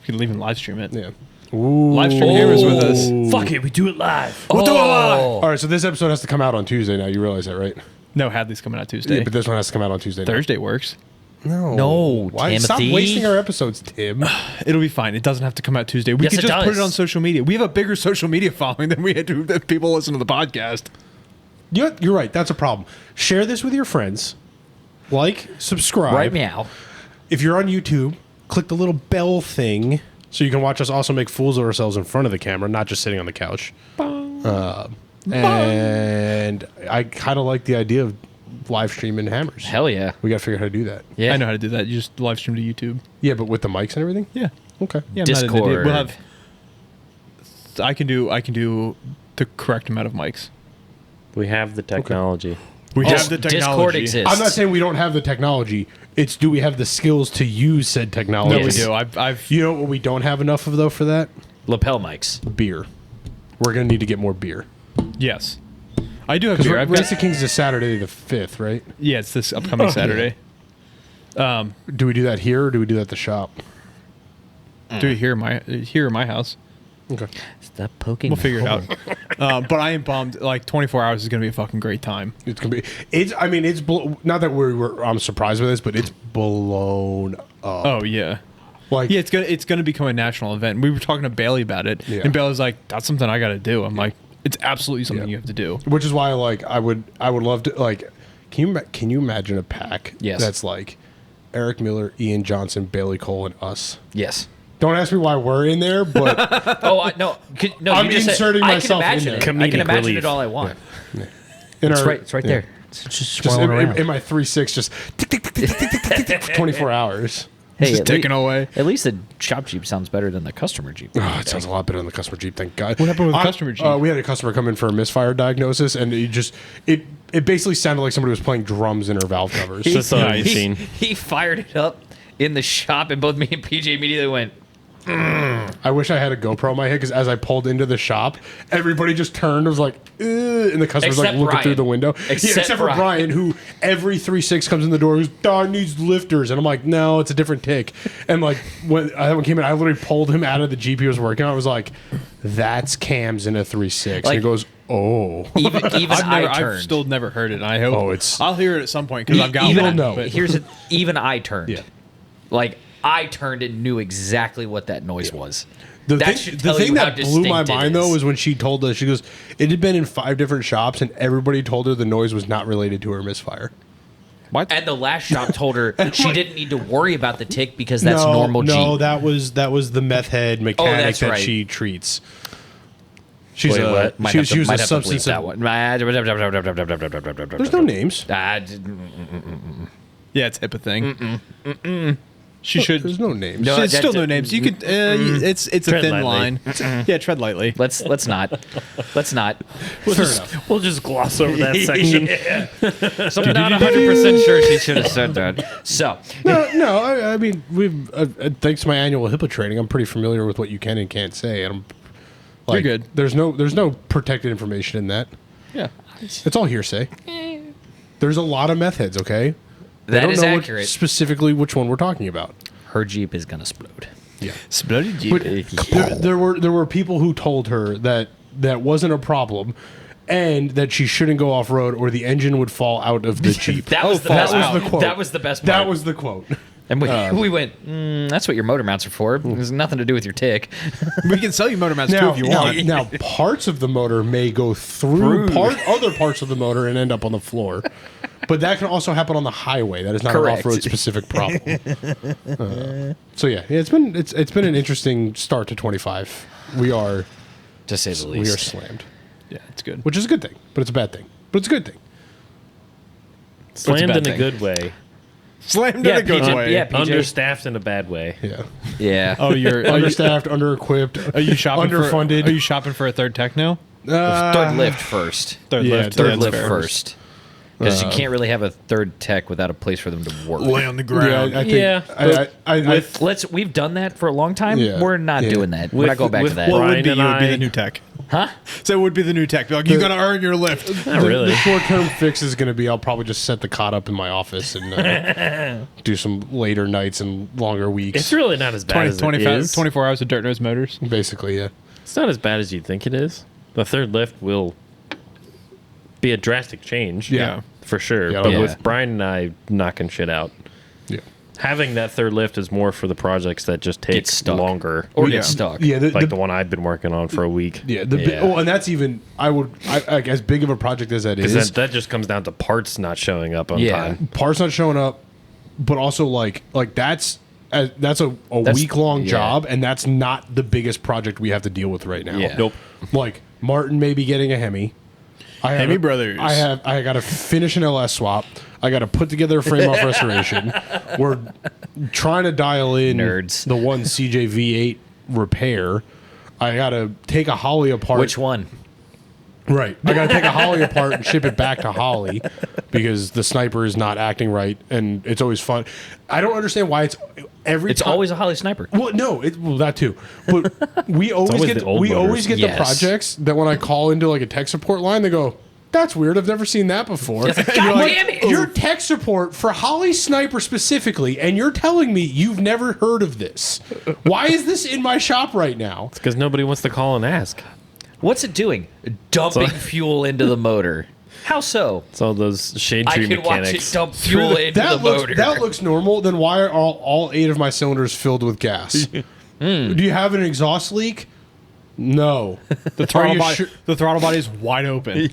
You can even live stream it. yeah. Ooh. Live stream Hammers with us. Fuck it, we do it live. We'll do it live. All right, so this episode has to come out on Tuesday now. You realize that, right? No, Hadley's coming out Tuesday. Yeah, but this one has to come out on Tuesday. now. Thursday works. No, Why? Stop Timothy. wasting our episodes, Tim. It'll be fine. It doesn't have to come out Tuesday. We Yes, could it just put does. it on social media. We have a bigger social media following than we had to that people listen to the podcast. You're right. That's a problem. Share this with your friends. Like, subscribe. Right meow. If you're on YouTube, click the little bell thing so you can watch us also make fools of ourselves in front of the camera, not just sitting on the couch. And I kind of like the idea of live streaming Hammers. Hell yeah. We got to figure out how to do that. Yeah. I know how to do that. You just live stream to YouTube. Yeah, but with the mics and everything? Yeah. Okay. Yeah, I'm not an idiot. Discord. We'll have. I can do the correct amount of mics. We have the technology. We Oh, have the technology. Discord exists. I'm not saying we don't have the technology. It's do we have the skills to use said technology? No, Yes. we do. I've You know what we don't have enough of, though, for that? Lapel mics. Beer. We're going to need to get more beer. yes. I do have beer. I've Race got, of Kings is Saturday the 5th, right? yeah, it's this upcoming Saturday. Do we do that here or do we do that at the shop? Do it here in my house. Okay. Stop poking. We'll figure it out. But I am bummed. Like 24 hours is gonna be a fucking great time. It's going to be. It's not that I'm surprised with this, but it's blown up. Oh yeah. Like, Yeah, it's gonna become a national event. We were talking to Bailey about it, Yeah. and Bailey's like, "That's something I got to do." I'm like, "It's absolutely something Yeah. you have to do." which is why, like, I would love to, like, can you imagine a pack Yes. that's like Eric Miller, Ian Johnson, Bailey Cole, and us? Yes. Don't ask me why we're in there, but Oh, no. I'm you just said- inserting I myself can in imagine there. it. I can Comedic imagine relief. it all I want. in It's our, right. It's right yeah. there. It's just Just swirling around. in my 3.6, just tick, tick, tick, tick, tick, tick, tick, tick, for 24 hours. Hey, Just at ticking lea- away. At least the shop Jeep sounds better than the customer Jeep. Oh, it sounds a lot better than the customer Jeep. Thank God. What happened with the customer Jeep? We had a customer come in for a misfire diagnosis, and it basically sounded like somebody was playing drums in her valve covers. Just so Nice. I've seen. He fired it up in the shop, and both me and PJ immediately went, I wish I had a GoPro in my head because as I pulled into the shop, everybody just turned and was like, "Ugh," and the customer's like Except looking Brian. through the window. Except Except for Brian. Brian, who every 3.6 comes in the door, who's dog needs lifters, and I'm like, no, it's a different tick. And like when I came in, I literally pulled him out of the Jeep he was working on. I was like, that's cams in a 3.6, and Like- he goes, oh. even I I've turned. still never heard it. And I hope. Oh, it's- I'll hear it at some point because I've got even one. know. but- even I turned. Yeah. Like I turned and knew exactly what that noise was. That should tell thing you how that blew my distinct it mind though is. was when she told us, she goes, it had been in 5 different shops and everybody told her the noise was not related to her misfire. What? And the last shop told her she didn't need to worry about the tick because that's normal Jeep. No, that was the meth head mechanic that's that right. she treats. She's Wait, what? Might she have to, was might a have to bleep substance. that one. There's no names. Yeah, it's HIPAA thing. She should. There's no names. No, It's still no names. You could. It's a Tread thin lightly. line. Yeah, tread lightly. let's not. We'll just gloss over that section. So I'm not 100% sure she should have said that. So No. I mean, we've thanks to my annual HIPAA training, I'm pretty familiar with what you can and can't say, and I'm like, You're good. There's no protected information in that. Yeah. It's all hearsay. There's a lot of meth heads. Okay. They that don't is know accurate. specifically which one we're talking about. Her Jeep is gonna explode. Yeah. Sploded But there were people who told her that wasn't a problem, and that she shouldn't go off road or the engine would fall out of the Jeep. That was the best part. That was the best part. That was the quote. And we went, that's what your motor mounts are for. There's nothing to do with your tick. We can sell you motor mounts too if you want. Now, parts of the motor may go through other parts of the motor and end up on the floor. But that can also happen on the highway. That is not Correct. an off-road specific problem. So yeah, it's been an interesting start to 25. We are To say the we are least. slammed, Yeah, it's good. which is a good thing, but it's a bad thing. But it's a good thing. Slammed bad in a thing? good way. Slammed in a good PJ way. yeah, PJ. Understaffed in a bad way. Yeah, Yeah. Oh, you're understaffed, underequipped. Are you shopping underfunded? Are you shopping for a third tech now? Third lift first. Third yeah, lift. third Third that's lift fair. first. Because you can't really have a third tech without a place for them to work. Lay on the Yeah, ground. I think. Yeah, We've done that for a long time. Yeah. We're not Yeah. doing that. We're not going back to with that. What Brian would be? and You would be I- the new tech. Huh? So it would be the new tech. Be like, you got to earn your lift. Not really. The short-term fix is going to be I'll probably just set the cot up in my office and do some later nights and longer weeks. It's really not as bad 20, as it 25 is. 24 hours of DirtNerds Motors. Basically, yeah. It's not as bad as you think it is. The third lift will be a drastic change. Yeah. For sure. Yeah, but yeah. with Brian and I knocking shit out, Yeah. having that third lift is more for the projects that just take Get stuck. longer. Or Yeah. get stuck. Yeah, Like the one I've been working on for a week. Yeah, Yeah. and that's even like as big of a project as that is. Because that just comes down to parts not showing up on Yeah. time. Parts not showing up, but also like that's a That's- week long yeah. job, and that's not the biggest project we have to deal with right now. Yeah. Nope. Like Martin may be getting a Hemi. Hemi Brothers. I got to finish an LS swap. I got to put together a frame off restoration. We're trying to dial in Nerds. the one CJV8 repair. I got to take a Holly apart. Which one? Right. I got to take a Holly apart and ship it back to Holly because the sniper is not acting right, and it's always fun. I don't understand why it's every. It's time- always a Holly Sniper. Well, no, that too. But we always always get the old we motors. always get Yes. the projects that when I call into like a tech support line, they go, "That's weird. I've never seen that before." God And you're like, damn it! You're tech support for Holly Sniper specifically, and you're telling me you've never heard of this. Why is this in my shop right now? Because nobody wants to call and ask. What's it doing? Dumping fuel into the motor. How so? It's all those shade I tree can watch it mechanics. dump fuel into the motor. That looks normal. Then why are all 8 of my cylinders filled with gas? Do you have an exhaust leak? No. The throttle body is wide open.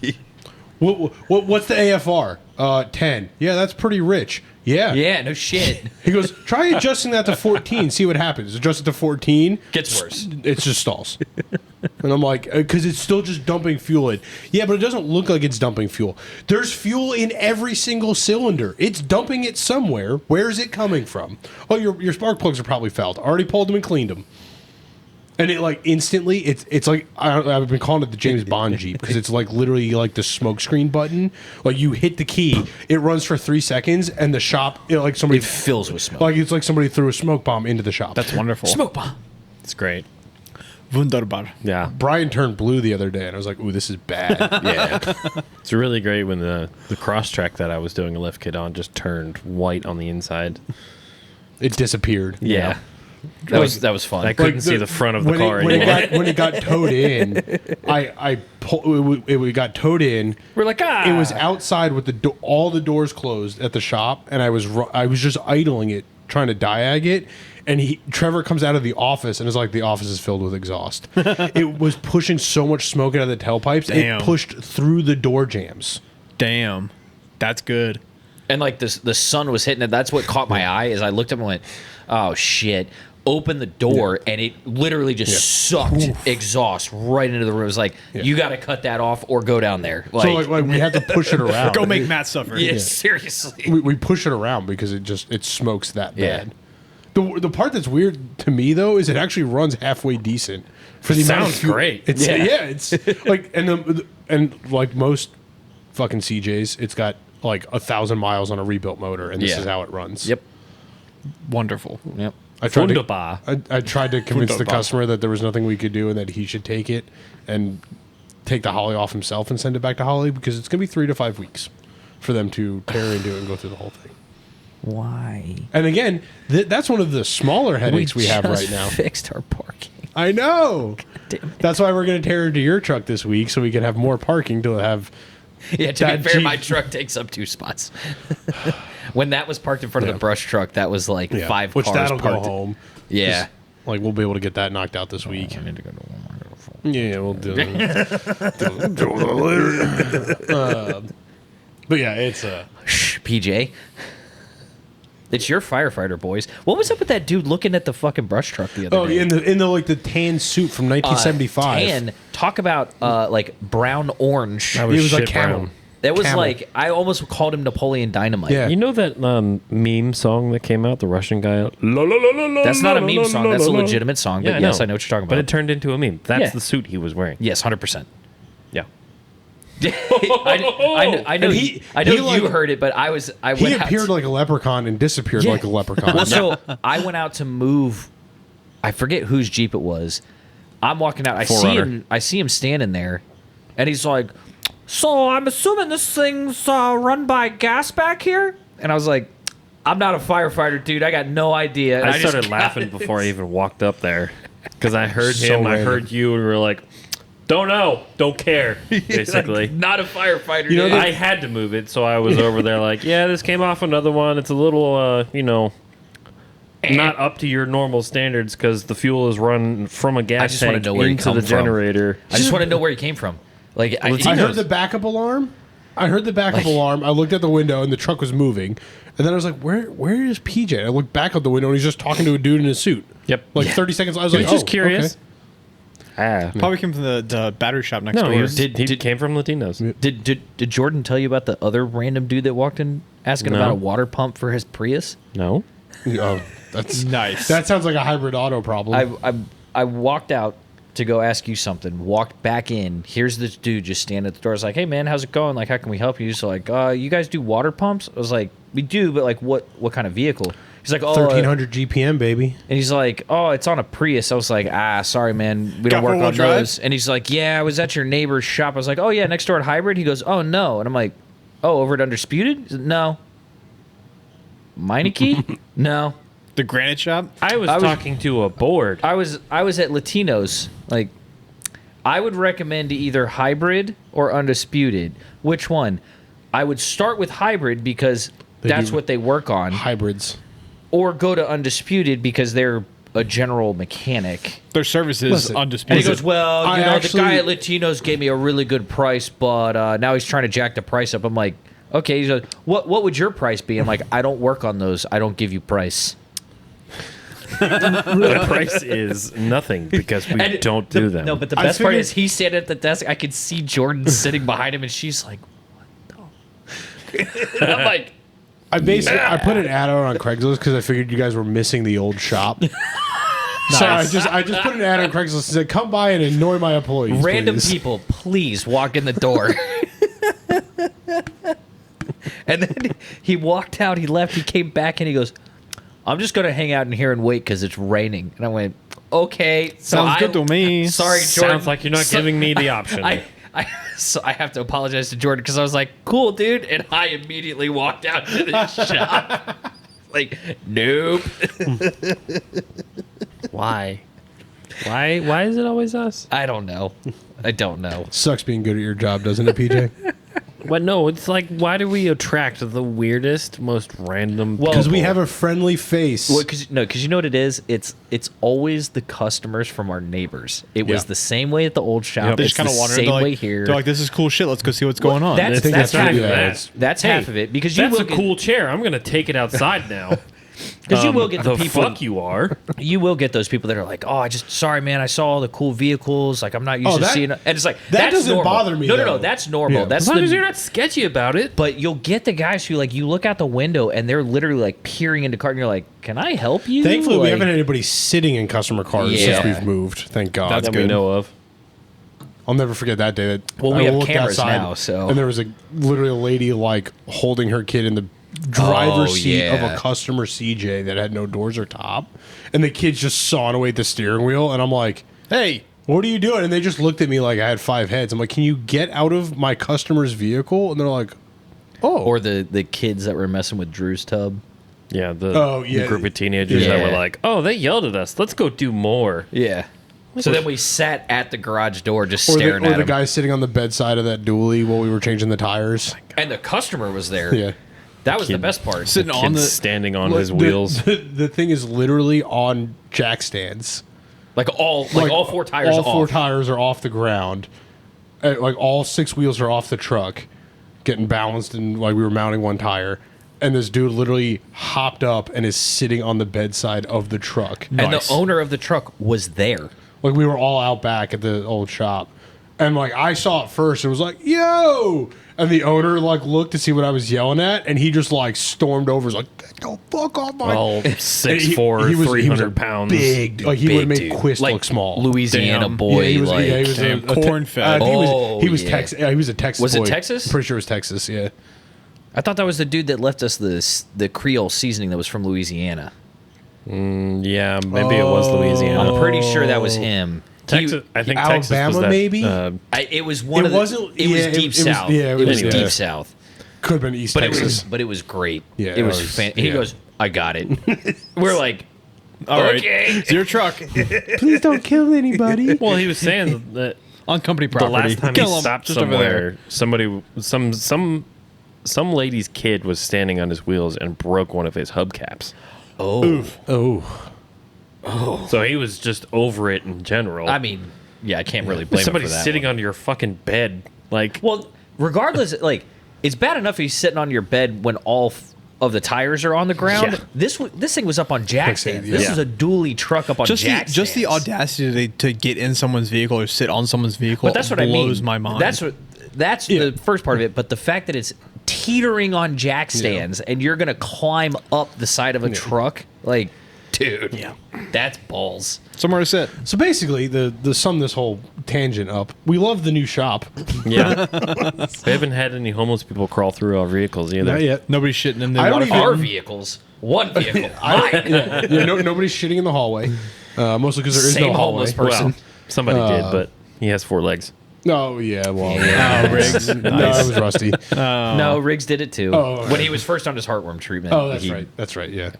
What's the AFR? 10. Yeah, that's pretty rich. Yeah. Yeah, no shit. He goes, try adjusting that to 14. See what happens. Adjust it to 14. Gets worse. It just stalls. And I'm like, because it's still just dumping fuel in. Yeah, but it doesn't look like it's dumping fuel. There's fuel in every single cylinder. It's dumping it somewhere. Where is it coming from? Oh, your spark plugs are probably fouled. Already pulled them and cleaned them. And it like instantly, it's like I've been calling it the James Bond Jeep because it's like literally like the smoke screen button. Like you hit the key, it runs for 3 seconds, and the shop like somebody It fills with smoke. like it's like somebody threw a smoke bomb into the shop. That's wonderful. Smoke bomb. It's great. Wunderbar. Yeah. Brian turned blue the other day, and I was like, "Ooh, this is bad." Yeah. It's really great when the cross track that I was doing a lift kit on just turned white on the inside. It disappeared. Yeah. That was fun. I couldn't see the front of the car when anymore. it got towed in, it got towed in. We're like, It was outside with all the doors closed at the shop, and I was just idling it trying to diag it. And Trevor comes out of the office and is like, the office is filled with exhaust. It was pushing so much smoke out of the tailpipes. Damn. It pushed through the door jams. Damn. That's good. And like the sun was hitting it. That's what caught my eye. Is I looked up and went, "Oh shit!" Opened the door and it literally just sucked exhaust right into the room. It was like, you got to cut that off or go down there. So like we had to push it around. Go make Matt suffer. yeah, seriously. We push it around because it smokes that bad. The part that's weird to me though is it actually runs halfway decent for the amount of Sounds fuel. great. It's it's like and like most fucking CJs, it's got like 1,000 miles on a rebuilt motor, and this is how it runs. Yep. Wonderful. Yep. I tried Wunderbar. I tried to convince the Wunderbar. customer that there was nothing we could do and that he should take it and take the Holly off himself and send it back to Holly because it's going to be 3 to 5 weeks for them to tear into it and go through the whole thing. Why? And again, that's one of the smaller headaches we have right now. Fixed our parking. I know. Damn it. That's why we're going to tear into your truck this week so we can have more parking to have. Yeah, to That be fair, Jeep- my truck takes up 2 spots. When that was parked in front of the brush truck, that was like 5 which cars that'll parked. go home. Yeah. Like we'll be able to get that knocked out this week. I need to go to Walmart. Yeah, we'll do it. do it later. But yeah, it's Shh, PJ. It's your firefighter, boys. What was up with that dude looking at the fucking brush truck the other day? in the like the tan suit from 1975. Tan. Talk about like brown orange. He was like shit camel. brown. That was Camel. like I almost called him Napoleon Dynamite. Yeah. You know that meme song that came out, the Russian guy? La, la, la, la, la, That's not a la, meme la, song. la, That's a la. legitimate song. But Yeah, yes, I know what you're talking about. But it turned into a meme. That's Yeah. the suit he was wearing. Yes, 100%. Yeah. I know. And He, he you like- heard it, but I He went appeared out. like a leprechaun and disappeared Yeah. like a leprechaun. Well, so I went out to move. I forget whose Jeep it was. I'm walking out. I see him standing there, and he's like, "So I'm assuming this thing's run by gas back here." And I was like, "I'm not a firefighter, dude. I got no idea." And I just started got laughing it. before I even walked up there because I heard So him, I random. heard you, and we were like, don't know, don't care, basically. Not a firefighter. You know, dude. I had to move it, so I was over there like, yeah, this came off another one. It's a little, not up to your normal standards because the fuel is run from a gas just wanna tank know where he into come the from. generator. I just want to know where he came from. Like, I heard the backup alarm. I looked out the window and the truck was moving. And then I was like, where is PJ? I looked back out the window and he's just talking to a dude in a suit. Yep. Like 30 seconds. I was He like, was just oh, curious. okay. Probably came from the battery shop next No, door. he came from Latinos. Did Jordan tell you about the other random dude that walked in asking No. about a water pump for his Prius? No. Oh, that's Nice. That sounds like a hybrid auto problem. I walked out to go ask you something. Walked back in. Here's this dude just standing at the door. I was like, "Hey man, how's it going? Like, how can we help you?" He's like, "You guys do water pumps?" I was like, "We do, but like, what kind of vehicle?" He's like, "Oh, 1300 GPM, baby. and he's like, "Oh, it's on a Prius." I was like, "Sorry, man, we don't Got work four-wheel on drive? those." And he's like, "Yeah, I was at your neighbor's shop." I was like, "Oh yeah, next door at Hybrid." He goes, "Oh no," and I'm like, "Oh, over at Undisputed?" He's like, "No." Meineke? No. The granite shop? I was I was- talking to a board. I was at Latinos. Like, I would recommend either Hybrid or Undisputed. Which one? I would start with Hybrid because that's do what they work on, Hybrids. or go to Undisputed because they're a general mechanic. Their service is Listen, And undisputed. he goes, "Well, I you know, actually- the guy at Latinos gave me a really good price, but now he's trying to jack the price up." I'm like, "Okay." He's like, "What would your price be?" I'm like, "I don't work on those. I don't give you price." The price is nothing because we And don't do them. No, but the I best part figured- is he's standing at the desk. I could see Jordan sitting behind him, and she's like, "What the?" And I'm like, I put an ad out on Craigslist because I figured you guys were missing the old shop. So I just put an ad on Craigslist and said, "Come by and annoy my employees." "Random please." people, please walk in the door." And then he walked out. He left. He came back, and he goes, "I'm just gonna hang out in here and wait because it's raining." And I went, "Okay, so Sounds good to me. Sorry, Jordan. Sounds like you're not giving me the option. So I have to apologize to Jordan because I was like, "Cool, dude," and I immediately walked out to the shop. Like, nope. Why? Why is it always us? I don't know. I don't know. Sucks being good at your job, doesn't it, PJ? But no, it's like, why do we attract the weirdest, most random? Well, Because we have a friendly face. Well, because you know what it is. It's always the customers from our neighbors. It was the same way at the old shop. They It's just kind the of wander. same They're way like, here. they're like, "This is cool shit. Let's go see what's going on." That's think that's that's half right, of yeah. it. That's half of it because you That's a will cool chair. I'm gonna take it outside now. because you will get the people. fuck you are. You will get those people that are like, "Oh, sorry, man. I saw all the cool vehicles. Like, I'm not used to that- seeing." And it's like that that's doesn't normal. bother me, No, though. that's normal. Yeah. That's As long as the. you're not sketchy about it. But you'll get the guys who like you look out the window and they're literally like peering into car and you're like, "Can I help you?" Thankfully, we Like, haven't had anybody sitting in customer cars Yeah. since we've moved. Thank God. That's that we good. know of. I'll never forget that day. Well, we I have looked cameras now, so- and there was literally a lady like holding her kid in the driver's seat of yeah. a customer CJ that had no doors or top, and the kid's just sawing away at the steering wheel, and I'm like, "Hey, what are you doing?" And they just looked at me like I had 5 heads. I'm like, "Can you get out of my customer's vehicle?" And they're like, "Oh." Or the kids that were messing with Drew's tub. Yeah, Oh, yeah. the group of teenagers that were Yeah. like, "Oh, they yelled at us. Let's go do more." Yeah. So then we sat at the garage door just or staring the at him. guy sitting on the bedside of that dually while we were changing the tires. And the customer was there. Yeah. That was the best part. Sitting on Kids the standing on Like, his wheels. The thing is literally on jack stands. Like all four tires All off. 4 tires are off the ground. Like all 6 wheels are off the truck, getting balanced, and like we were mounting one tire. And this dude literally hopped up and is sitting on the bedside of the truck. And the owner of the truck was there. Like we were all out back at the old shop. And like I saw it first, it was like, "Yo!" And the owner like looked to see what I was yelling at, and he just like stormed over. Was like, "Get the fuck off my!" All And 6'4", he was 300 pounds. Big, like he Big would have made dude. Quist Like look small. Louisiana Damn. boy. he was. like, Yeah, he was damn, corn-fed. I think Oh, he was yeah. Texas. Yeah, he was a Texas. Was it boy. Texas? Pretty sure it was Texas. Yeah. I thought that was the dude that left us the Creole seasoning that was from Louisiana. Yeah, maybe it was Louisiana. I'm pretty sure that was him. Texas, I think Alabama, Texas was that, maybe? It was one It of the. wasn't- It was yeah, deep it was- south. yeah, it was yeah. deep south. Could have been East But Texas. it was great. Yeah, it was. it was- He yeah. goes, "I got it." We're like, All right, okay. it's your truck Please don't kill anybody. well, he was saying that on company the property. last time he Kill 'em stopped just over there. somewhere, some lady's kid was standing on his wheels and broke one of his hubcaps. oh. Oh, So he was just over it in general. I mean, yeah, I can't really blame him somebody for that. sitting one. on your fucking bed, like Well, regardless, like it's bad enough if he's sitting on your bed when all of the tires are on the ground. Yeah. This thing was up on jack stands. This yeah. is a dually truck up on Just jack the stands. audacity to get in someone's vehicle or sit on someone's vehicle. But that's what I mean. blows my mind. That's the first part of it. But the fact that it's teetering on jack stands and you're gonna climb up the side of a truck, like, dude, that's balls. somewhere to sit. so basically, the sum this whole tangent up. We love the new shop. yeah. We haven't had any homeless people crawl through our vehicles either. Not yet. Nobody's shitting in there. I don't even- Our vehicles, one vehicle, mine. Yeah, nobody's shitting in the hallway. Mostly because there is Same no hallway. homeless person. Well, somebody did, but he has 4 legs. Oh yeah, well, yeah. Riggs. No, it was Rusty. No, Riggs did it too. Oh, okay. When he was first on his heartworm treatment. Oh, that's he- right. That's right. Yeah.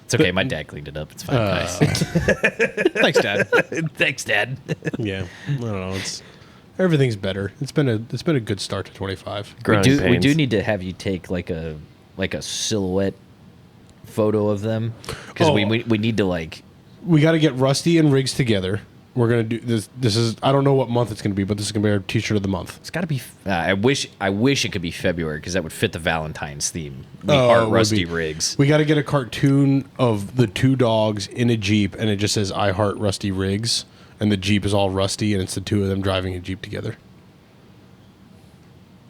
It's okay. My dad cleaned it up. It's fine, guys. Thanks, Dad. Thanks, Dad. Yeah. I don't know. It's everything's better. It's been a good start to 25. We Growing do pains. need to have you take like a silhouette photo of them because Oh. we need to like. We got to get Rusty and Riggs together. We're gonna do this. This is I don't know what month it's gonna be, but this is gonna be our T-shirt of the month. It's got to be. I wish it could be February because that would fit the Valentine's theme. Oh, it Our would Rusty be. Riggs. We got to get a cartoon of the 2 dogs in a Jeep, and it just says "I heart Rusty Riggs," and the Jeep is all rusty, and it's the 2 of them driving a Jeep together.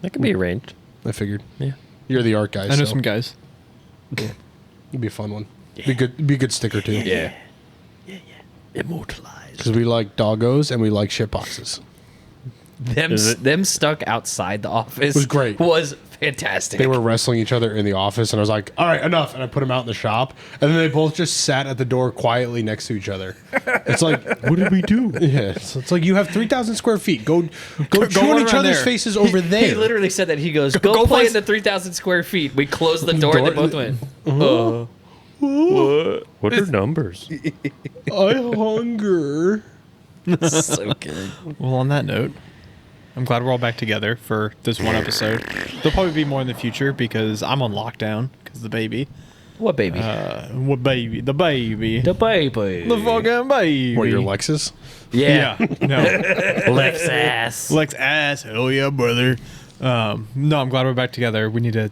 That can be arranged. I figured. Yeah. You're the art guy. I know so some guys. It'd be a fun one. Be a good sticker too. Yeah. Immortalized. Because we like doggos and we like shit boxes. Them stuck outside the office Was great. Was fantastic. They were wrestling each other in the office, and I was like, "All right, enough!" And I put them out in the shop, and then they both just sat at the door quietly next to each other. It's like, what did we do? Yeah, it's like you have 3,000 square feet. Go chew on run each around other's there. faces over there. He literally said that. He goes, "Go play in the 3,000 square feet." We closed the door, and they both went. What are numbers? I hunger. So good. Well, on that note, I'm glad we're all back together for this one episode. There'll probably be more in the future because I'm on lockdown because the baby. What baby? What baby? The baby. the baby. The fucking baby. What, your Lexus? Yeah. No. Lex ass. Lex ass. Hell yeah, brother. No, I'm glad we're back together. We need to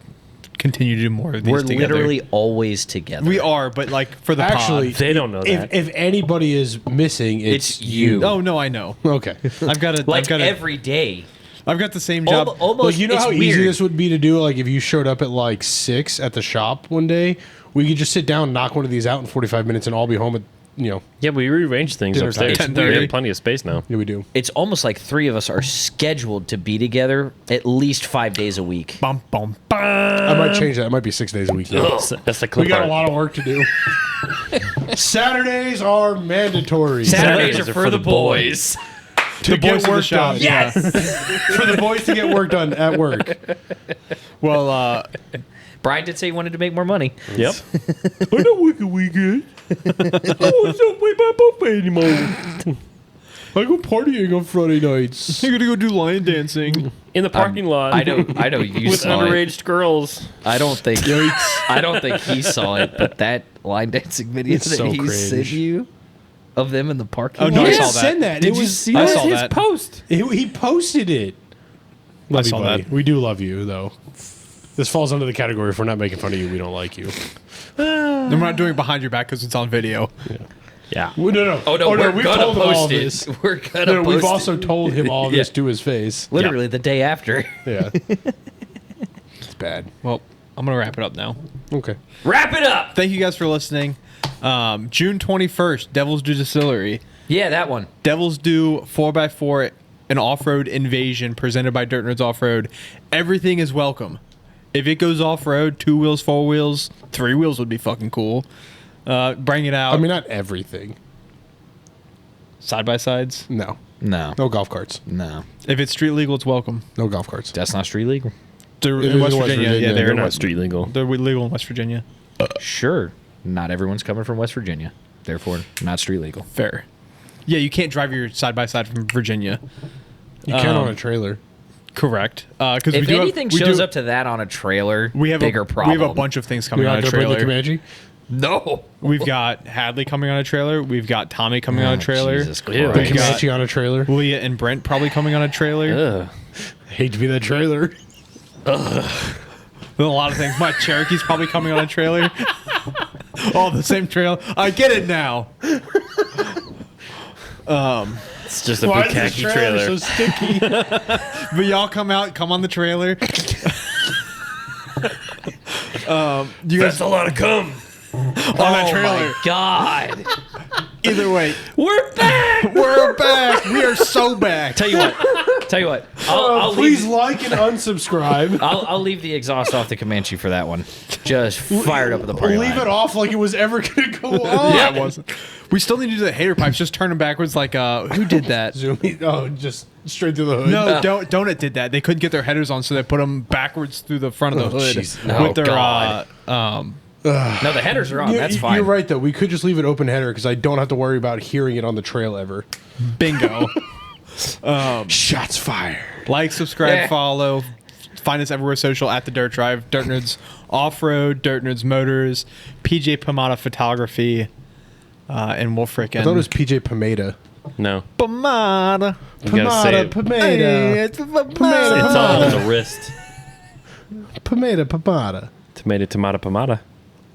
continue to do more of these We're together. literally always together. We are, but like for the Actually, pod. They don't know that. If anybody is missing, It's you. Oh no, I know. Okay. I've got to. Like I've got to. every day. I've got the same job. Almost. Like, you know it's how weird. easy this would be to do? Like, if you showed up at like 6 at the shop one day, we could just sit down, knock one of these out in 45 minutes, and all be home at, Yeah, we rearranged things Dinner upstairs. time. We 10:30. have plenty of space now. yeah, we do. It's almost like 3 of us are scheduled to be together at least 5 days a week. Bum, bum, bum. I might change that. It might be 6 days a week now. That's the clip We got art. a lot of work to do. Saturdays are mandatory. Saturdays are for the boys. to The boys get of the work shop. done. Yes. For the boys to get work done at work. Well, Brian did say he wanted to make more money. Yep. I don't work a weekend. I don't celebrate my birthday anymore. I go partying on Friday nights. you're gonna go do lion dancing. In the parking lot. I know you With saw it. underage girls. I don't think he saw it, but that line dancing video It's that so he cringe. sent you of them in the parking Oh, lot. no, I He saw didn't that. send that. Did It you was see I that? saw His that. post? He posted it. Love you, saw buddy. that. We do love you, though. This falls under the category if we're not making fun of you, we don't like you. Then we're not doing it behind your back because it's on video. Yeah. No, no. Oh no, we're we've gonna told him all post of it. this. We're gonna No, post we've it. also told him all of this to his face. Literally the day after. Yeah. It's bad. Well, I'm gonna wrap it up now. Okay. Wrap it up. Thank you guys for listening. June 21st, Devil's Due Distillery. Yeah, that one. Devil's Due 4x4, an off-road invasion presented by DirtNerds Off-Road. Everything is welcome. If it goes off-road, 2 wheels, 4 wheels, 3 wheels would be fucking cool. Bring it out. I mean, not everything. Side-by-sides. No. No. No golf carts. No. If it's street legal, it's welcome. No golf carts. That's not street legal. They're It in is West in West Virginia. Virginia. Yeah, They're they're not street legal. They're legal in West Virginia. Sure. Not everyone's coming from West Virginia. Therefore, not street legal. Fair. Yeah, you can't drive your side-by-side from Virginia. You can on a trailer. Correct. Because If anything shows up to that on a trailer, we have bigger problem. We have a bunch of things coming You're on not a going to bring the trailer. Comanche? No. We've got Hadley coming on a trailer. We've got Tommy coming on a trailer. Jesus Ew. Christ. We've got Comanche on a trailer? Leah and Brent probably coming on a trailer. Ugh. Hate to be that trailer. A lot of things. My Cherokee's probably coming on a trailer. All the same trailer. I get it now. It's just a big khaki trailer. so sticky? But y'all come on the trailer. You guys a lot of cum. on that Oh trailer. my God. Either way, We're back. we're back. We are so back. Tell you what. I'll Please leave. like and unsubscribe. I'll leave the exhaust off the Comanche for that one. Just fired up at the party Leave line. it off like it was ever going to go on. Yeah, it wasn't. We still need to do the hater pipes. Just turn them backwards. Like who did that? Zoom in. Oh, just straight through the hood. No, Donut did that. They couldn't get their headers on, so they put them backwards through the front of the hood jeez. Oh, with their God. No, the headers are on. You- That's fine. You're right, though. We could just leave it open header because I don't have to worry about hearing it on the trail ever. bingo. Shots fired. Like, subscribe, Yeah. follow. Find us everywhere social at the Dirt Drive, Dirt Nerds Off-Road, Dirt Nerds Motors, PJ Pomada Photography, and we'll frickin' I thought it was PJ Pomada. No. Pomada. You gotta say it. Pomada. It's It's all in the wrist. Pomada, pomada. Tomato, tomato, pomada.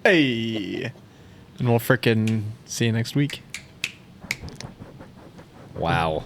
Hey. And we'll frickin' see you next week. Wow.